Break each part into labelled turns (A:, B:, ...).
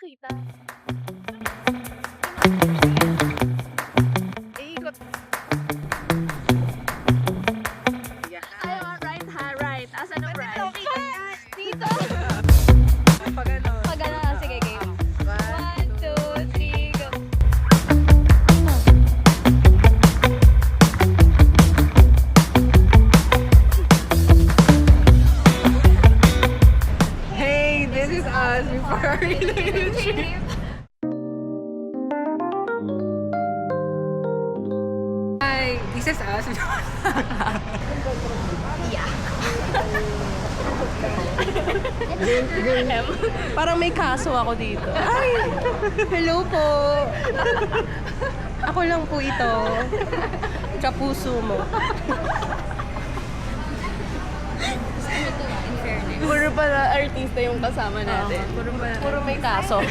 A: makita. Ikot. Ay, right ha, right. Asan ang right? Dito.
B: Pag ano?
A: Pag ano, sige, game. 1, 2, 3, go.
B: Hey, this is us before our relationship. Hi, this is us.
C: Parang may kaso ako dito. Ay! Hello po! Ako lang po ito. Kapuso mo.
A: Puro pala artista yung kasama natin.
C: Puro may kaso.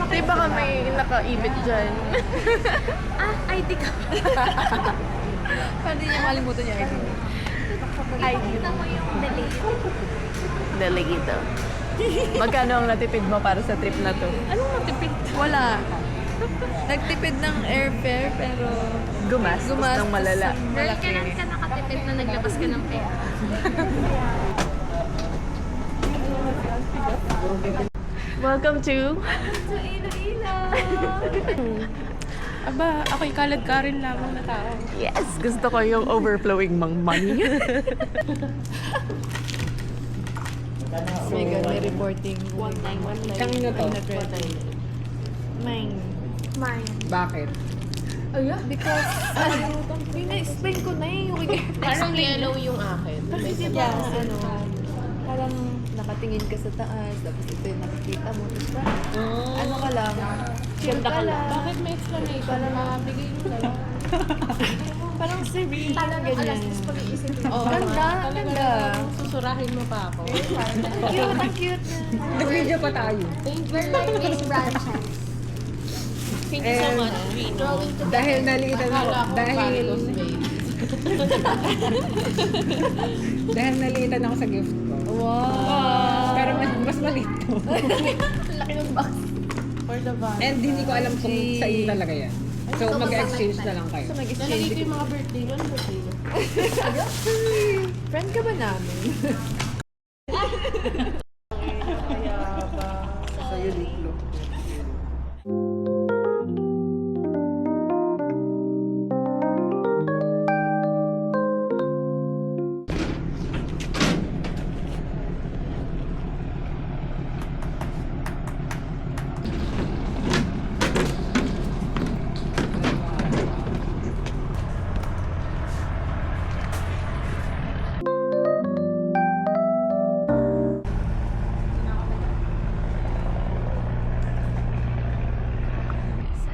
A: Di ba kami nakaibit dyan? ID ka.
B: Paano niya makalimutan niya ID?
A: ID. Kita mo yung
C: Delegito. Magkano ang natipid mo para sa trip na to?
A: Anong natipid?
B: Wala. Nagtipid ng airfare pero
C: Gumastos ng malala.
A: Girl, kailan ka nakatipid na naglabas ka ng pera?
C: Welcome to...
A: Sa Iloilo!
C: Aba, ako'y kalad-karin lamang na tao. Yes! Gusto ko yung overflowing mang money.
B: oh my God, may reporting.
A: 1919.
B: Kanina to?
C: Mine.
A: Mine.
B: Bakit? Because, explain ko na eh.
A: Parang yellow yung akin.
B: Kasi diba, parang nakatingin ka sa taas, tapos ito yung nakikita mo. Tapos parang, ano ka lang, chill ka lang.
A: Bakit may explanation? Bigay mo na lang.
B: Parang serene, ganyan.
A: Oh,
B: Ganda, ganda.
A: Susurahin mo pa ako.
B: Cute, ang cute niya.
D: Nag-video pa tayo.
A: We're like these branches. Thank you so much. Drawing to
D: Dahil naliitan ako. Dahil naliitan ako sa gift ko.
B: Wow.
D: Pero mas maliit to.
A: laki ng box.
C: For the van.
D: And hindi ko alam kung sa inyo talaga yan. So mag-exchange na lang kayo.
B: Mag-exchange.
A: yung mga birthday nun. Birthday nun.
B: Friend ka ba namin?
D: Sa'yo dito.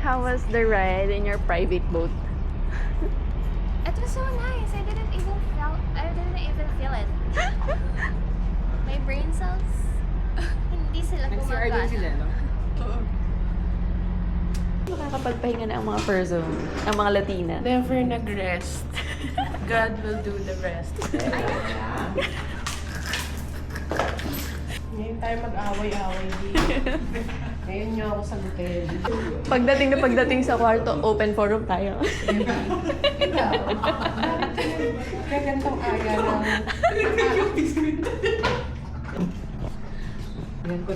C: How was the ride in your private boat?
A: It was so nice. I didn't even feel it. My brain cells, hindi sila
D: Nag-CR din
A: gumagana.
D: sila, no?
C: Makakapagpahinga na ang mga person, ang mga Latina.
E: Never nag-rest. God will do the rest. Ngayon tayo mag-away-away dito. Ngayon niyo ako sagutin.
C: Pagdating sa kwarto, open forum tayo.
E: Ikaw, kaya ganitong aga ng...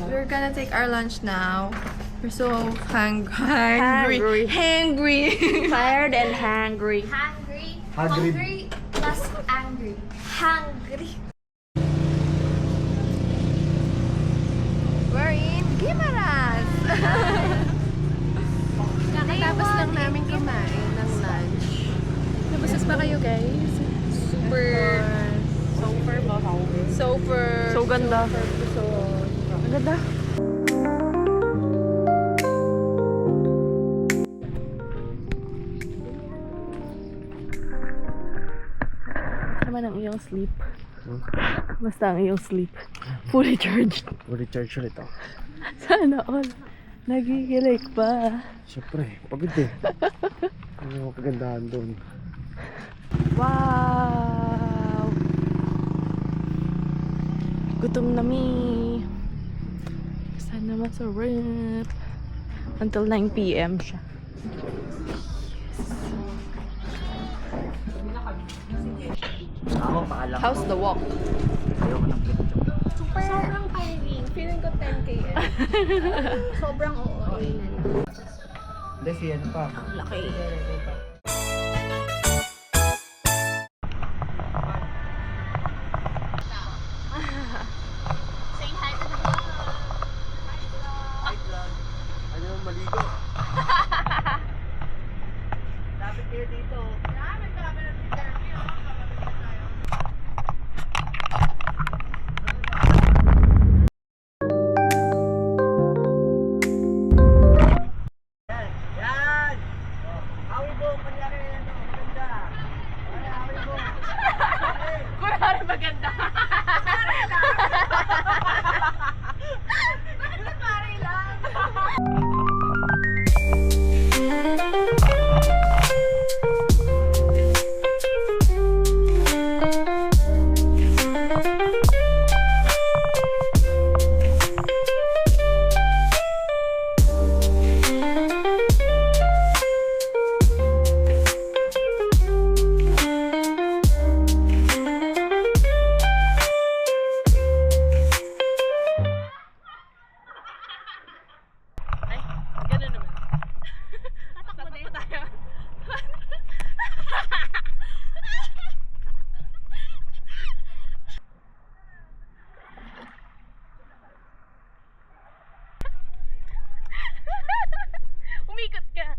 B: We're gonna take our lunch now. We're so
C: Hungry.
B: Hangry.
C: Tired and hungry.
A: Hungry plus angry. Hungry.
B: We're in Guimaras. Kakatapos lang namin kumain ng lunch. Nabusas pa kayo, guys? Super ba? Super.
C: So ganda.
B: So,
C: Ang ganda. Naman ang iyong sleep. Basta ang iyong sleep. Fully charged.
F: Fully charge ulit ako.
C: Sana all. Nagigilik pa.
F: Siyempre, pagod eh. Ano yung kagandahan doon?
C: Wow! Gutom na mi. Sana masarap. Until 9 p.m. siya.
F: Ako, paalam.
B: How's the walk?
F: Ayoko ng ketchup.
A: Sobrang tiring. Feeling ko 10k eh. Sobrang oo.
F: Hindi, si ano pa.
C: Laki.
A: Saying hi to the vlog.
F: Ano, maligo. Dapat kayo dito. Yan! Hawi mo, kunyari ano, maganda. Hawi mo.
C: Kunwari maganda. Ganun naman. Tatakbo tayo. Umikot ka.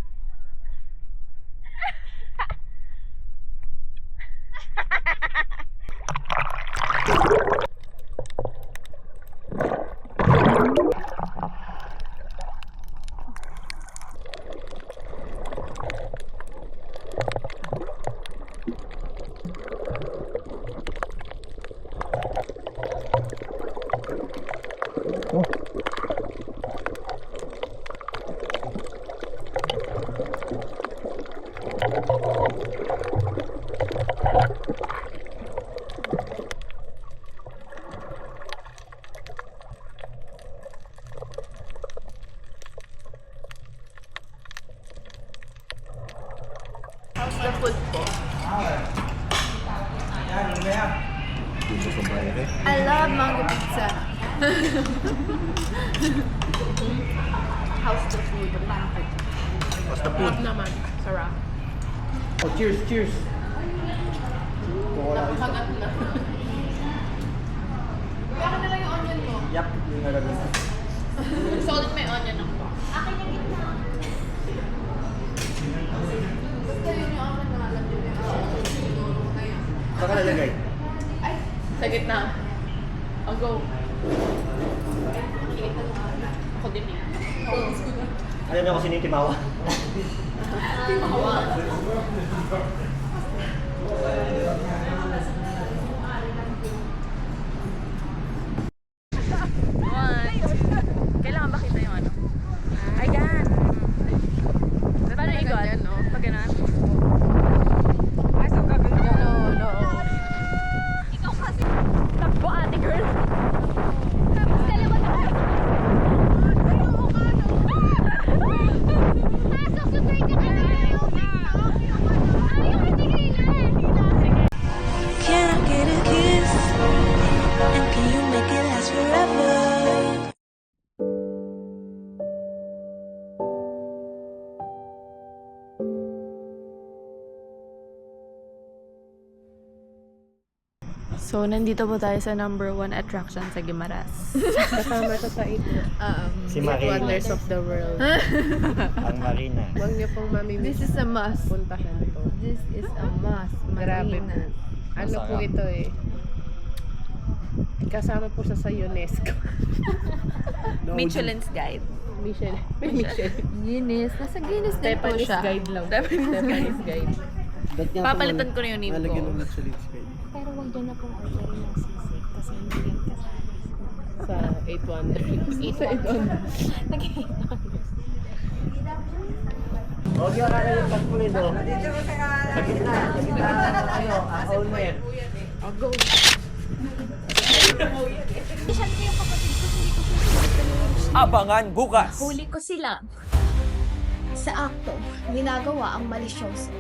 C: How's the food po?
B: I love mango pizza. How's the food?
F: What's the food?
B: Naman. Sarap.
F: Oh, cheers, cheers.
B: Nakagat na. Kaya ka nila yung onion mo.
F: Yap, yung nalagay.
B: Solid may onion ako. Basta yun yung ako nalalagyan yung sinuro ko na yun.
F: Saan ka nalagay?
B: Ay, sa gitna. I'll go. Nakikita mo nga. Ako din eh.
F: Alam niyo kung sino yung timawa?
B: Timawa.
C: Kailangan ba kita yung ano? Ay, gan. Paano igot? Pag ganun? No.
A: Ikaw kasi.
C: Takbo, ate girl.
A: Tapos dalawa na. Ayoko ka no. Pasok sa break ka na. Ayaw tigilan.
G: Can I get a kiss? And can you make it last forever?
C: So, nandito po tayo sa number 1 attraction sa Guimaras.
E: Kasama to sa ito.
F: Si Marina.
E: Wonders of the world.
F: Ang Marina.
E: Huwag niyo pong mamimiss.
B: This is a must.
E: Puntahan to.
B: This is a must.
E: Grabe po.
B: Marina.
E: Ano po
F: Masarap.
E: ito eh. Kasama po siya sa UNESCO.
C: Michelin's Guide.
E: Michelle. Michelle.
B: Guinness. Nasa Guinness din po
E: Stephanie
B: siya.
E: guide lang. Stephanie guide.
C: Papalitan ko na yung name ko.
A: Pero wag dyan na pong orderin ng sisig kasi hindi yan kasama.
E: Sa 8 Wonders. Sa 8 Wonders.
F: Huwag yung akala yung pagpulido. Sa gitna. Sa gitna. Ano, ang owner.
E: I'll go.
H: Abangan bukas!
A: Huli ko sila. Sa akto, ginagawa ang malisyoso.